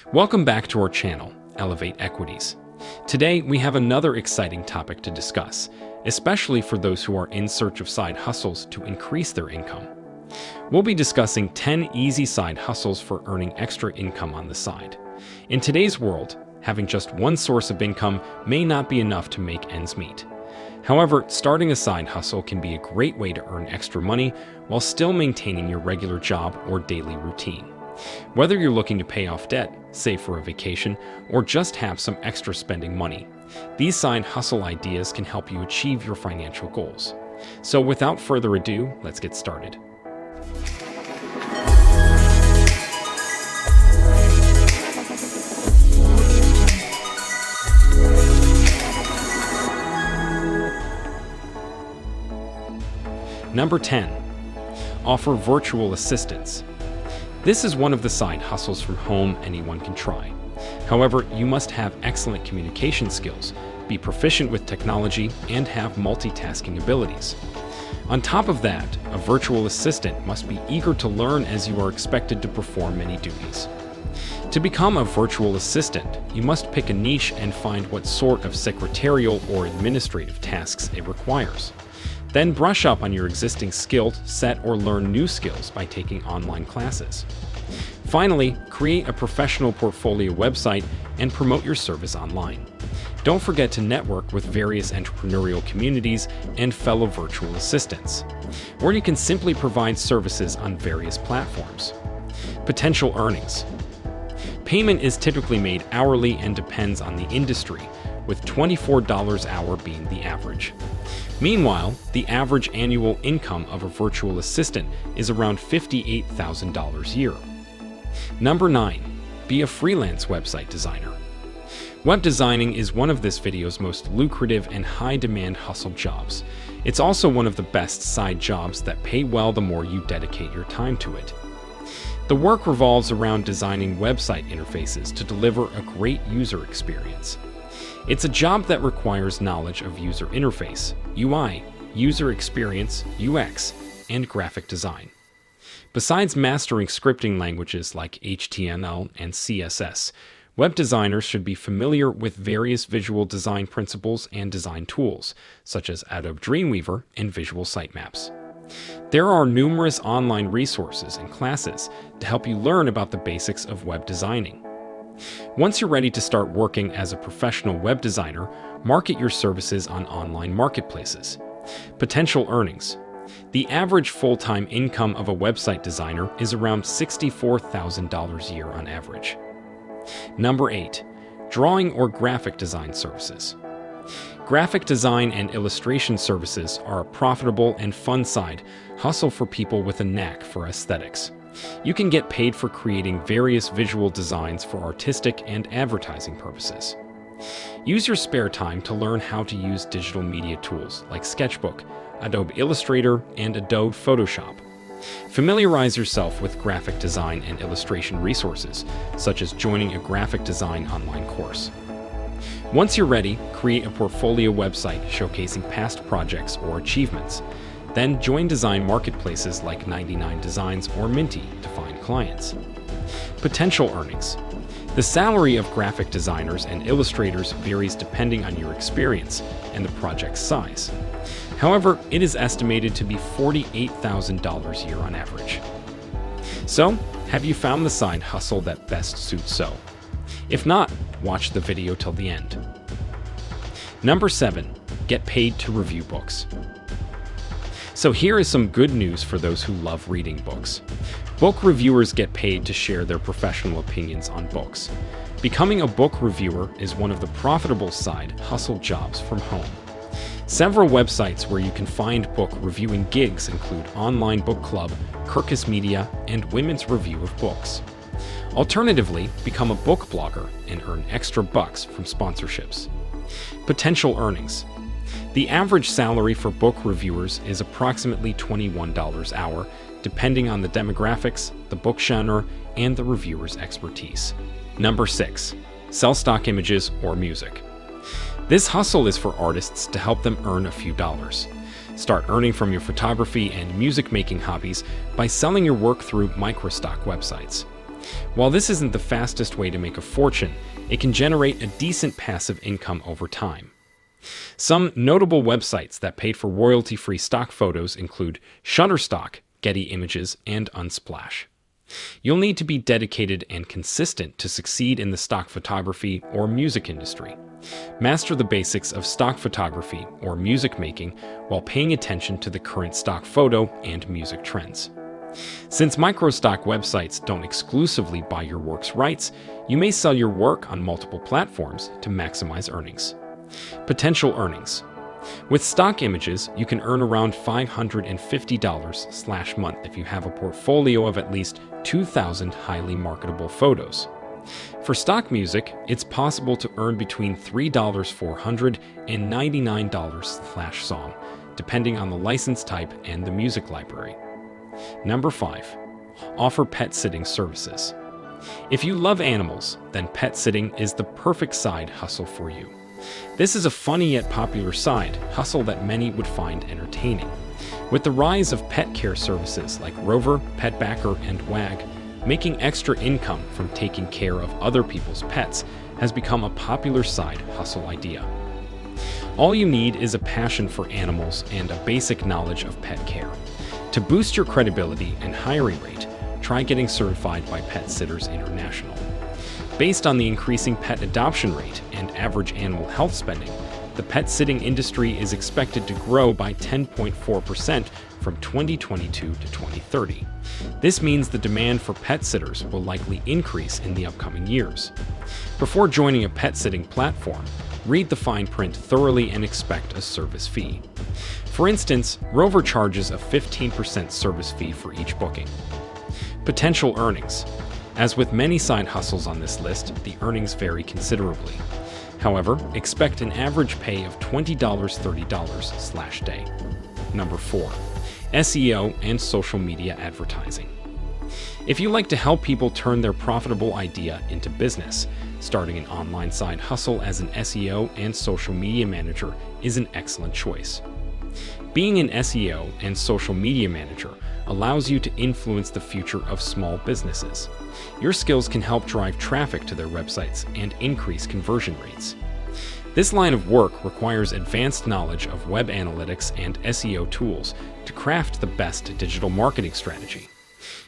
Welcome back to our channel, Elevate Equities. Today, we have another exciting topic to discuss, especially for those who are in search of side hustles to increase their income. We'll be discussing 10 easy side hustles for earning extra income on the side. In today's world, having just one source of income may not be enough to make ends meet. However, starting a side hustle can be a great way to earn extra money while still maintaining your regular job or daily routine. Whether you're looking to pay off debt, save for a vacation, or just have some extra spending money, these side hustle ideas can help you achieve your financial goals. So without further ado, let's get started. Number 10. Offer virtual assistants. This is one of the side hustles from home anyone can try. However, you must have excellent communication skills, be proficient with technology, and have multitasking abilities. On top of that, a virtual assistant must be eager to learn as you are expected to perform many duties. To become a virtual assistant, you must pick a niche and find what sort of secretarial or administrative tasks it requires. Then brush up on your existing skill set or learn new skills by taking online classes. Finally, create a professional portfolio website and promote your service online. Don't forget to network with various entrepreneurial communities and fellow virtual assistants, or you can simply provide services on various platforms. Potential earnings. Payment is typically made hourly and depends on the industry, with $24 an hour being the average. Meanwhile, the average annual income of a virtual assistant is around $58,000 a year. Number 9. Be a freelance website designer. Web designing is one of this video's most lucrative and high-demand hustle jobs. It's also one of the best side jobs that pay well the more you dedicate your time to it. The work revolves around designing website interfaces to deliver a great user experience. It's a job that requires knowledge of user interface, UI, user experience, UX, and graphic design. Besides mastering scripting languages like HTML and CSS, web designers should be familiar with various visual design principles and design tools, such as Adobe Dreamweaver and Visual Sitemaps. There are numerous online resources and classes to help you learn about the basics of web designing. Once you're ready to start working as a professional web designer, market your services on online marketplaces. Potential earnings. The average full-time income of a website designer is around $64,000 a year on average. Number 8. Drawing or graphic design services. Graphic design and illustration services are a profitable and fun side hustle for people with a knack for aesthetics. You can get paid for creating various visual designs for artistic and advertising purposes. Use your spare time to learn how to use digital media tools like Sketchbook, Adobe Illustrator, and Adobe Photoshop. Familiarize yourself with graphic design and illustration resources, such as joining a graphic design online course. Once you're ready, create a portfolio website showcasing past projects or achievements. Then join design marketplaces like 99 Designs or Minty to find clients. Potential earnings. The salary of graphic designers and illustrators varies depending on your experience and the project's size. However, it is estimated to be $48,000 a year on average. So, have you found the side hustle that best suits so? If not, watch the video till the end. Number 7. Get paid to review books. So here is some good news for those who love reading books. Book reviewers get paid to share their professional opinions on books. Becoming a book reviewer is one of the profitable side hustle jobs from home. Several websites where you can find book reviewing gigs include Online Book Club, Kirkus Media, and Women's Review of Books. Alternatively, become a book blogger and earn extra bucks from sponsorships. Potential earnings. The average salary for book reviewers is approximately $21 an hour, depending on the demographics, the book genre, and the reviewer's expertise. Number 6. Sell stock images or music. This hustle is for artists to help them earn a few dollars. Start earning from your photography and music making hobbies by selling your work through microstock websites. While this isn't the fastest way to make a fortune, it can generate a decent passive income over time. Some notable websites that paid for royalty-free stock photos include Shutterstock, Getty Images, and Unsplash. You'll need to be dedicated and consistent to succeed in the stock photography or music industry. Master the basics of stock photography or music making while paying attention to the current stock photo and music trends. Since microstock websites don't exclusively buy your work's rights, you may sell your work on multiple platforms to maximize earnings. Potential earnings. With stock images, you can earn around $550/month if you have a portfolio of at least 2,000 highly marketable photos. For stock music, it's possible to earn between $3,400 and $99/song, depending on the license type and the music library. Number 5. Offer pet sitting services. If you love animals, then pet sitting is the perfect side hustle for you. This is a funny yet popular side hustle that many would find entertaining. With the rise of pet care services like Rover, Petbacker, and Wag, making extra income from taking care of other people's pets has become a popular side hustle idea. All you need is a passion for animals and a basic knowledge of pet care. To boost your credibility and hiring rate, try getting certified by Pet Sitters International. Based on the increasing pet adoption rate and average animal health spending, the pet sitting industry is expected to grow by 10.4% from 2022 to 2030. This means the demand for pet sitters will likely increase in the upcoming years. Before joining a pet sitting platform, read the fine print thoroughly and expect a service fee. For instance, Rover charges a 15% service fee for each booking. Potential earnings. As with many side hustles on this list, the earnings vary considerably. However, expect an average pay of $20-30/day. Number 4. SEO and social media advertising. If you like to help people turn their profitable idea into business, starting an online side hustle as an SEO and social media manager is an excellent choice. Being an SEO and social media manager allows you to influence the future of small businesses. Your skills can help drive traffic to their websites and increase conversion rates. This line of work requires advanced knowledge of web analytics and SEO tools to craft the best digital marketing strategy.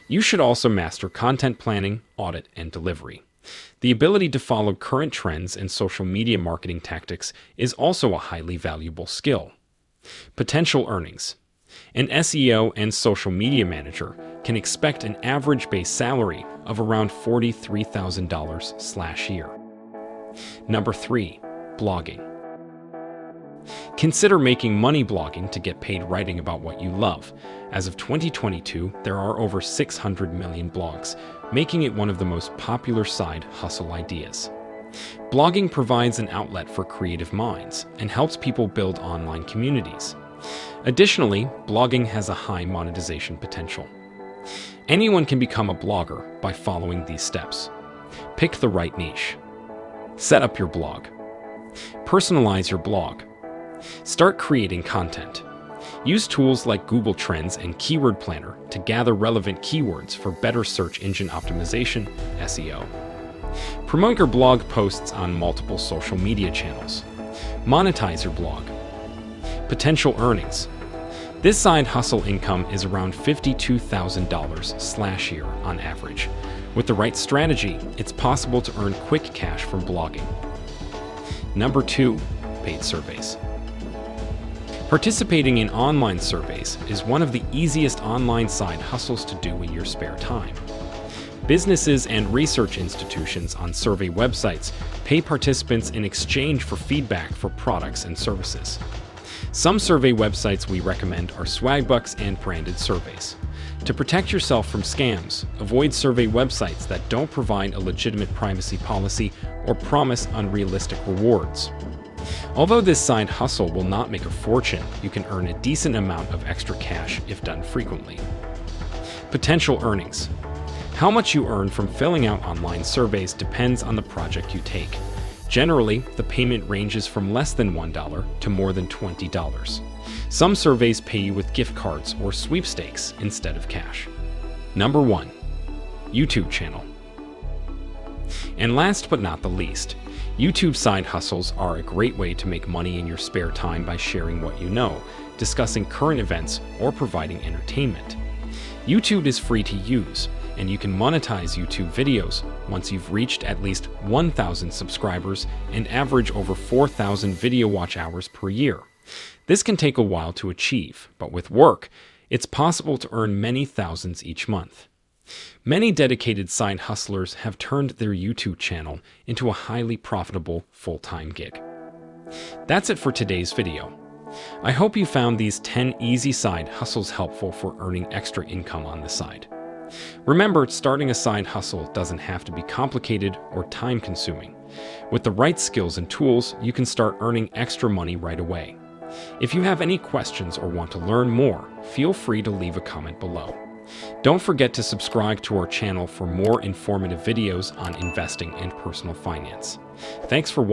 You should also master content planning, audit, and delivery. The ability to follow current trends and social media marketing tactics is also a highly valuable skill. Potential earnings. An SEO and social media manager can expect an average base salary of around $43,000/year. Number 3. Blogging. Consider making money blogging to get paid writing about what you love. As of 2022, there are over 600 million blogs, making it one of the most popular side hustle ideas. Blogging provides an outlet for creative minds and helps people build online communities. Additionally, blogging has a high monetization potential. Anyone can become a blogger by following these steps. Pick the right niche. Set up your blog. Personalize your blog. Start creating content. Use tools like Google Trends and Keyword Planner to gather relevant keywords for better search engine optimization, SEO. Promote your blog posts on multiple social media channels. Monetize your blog. Potential earnings. This side hustle income is around $52,000/year on average. With the right strategy, it's possible to earn quick cash from blogging. Number 2. Paid surveys. Participating in online surveys is one of the easiest online side hustles to do in your spare time. Businesses and research institutions on survey websites pay participants in exchange for feedback for products and services. Some survey websites we recommend are Swagbucks and branded surveys. To protect yourself from scams, avoid survey websites that don't provide a legitimate privacy policy or promise unrealistic rewards. Although this side hustle will not make a fortune, you can earn a decent amount of extra cash if done frequently. Potential earnings. How much you earn from filling out online surveys depends on the project you take. Generally, the payment ranges from less than $1 to more than $20. Some surveys pay you with gift cards or sweepstakes instead of cash. Number 1. YouTube channel. And last but not the least, YouTube side hustles are a great way to make money in your spare time by sharing what you know, discussing current events, or providing entertainment. YouTube is free to use, and you can monetize YouTube videos once you've reached at least 1,000 subscribers and average over 4,000 video watch hours per year. This can take a while to achieve, but with work, it's possible to earn many thousands each month. Many dedicated side hustlers have turned their YouTube channel into a highly profitable full-time gig. That's it for today's video. I hope you found these 10 easy side hustles helpful for earning extra income on the side. Remember, starting a side hustle doesn't have to be complicated or time-consuming. With the right skills and tools, you can start earning extra money right away. If you have any questions or want to learn more, feel free to leave a comment below. Don't forget to subscribe to our channel for more informative videos on investing and personal finance. Thanks for watching.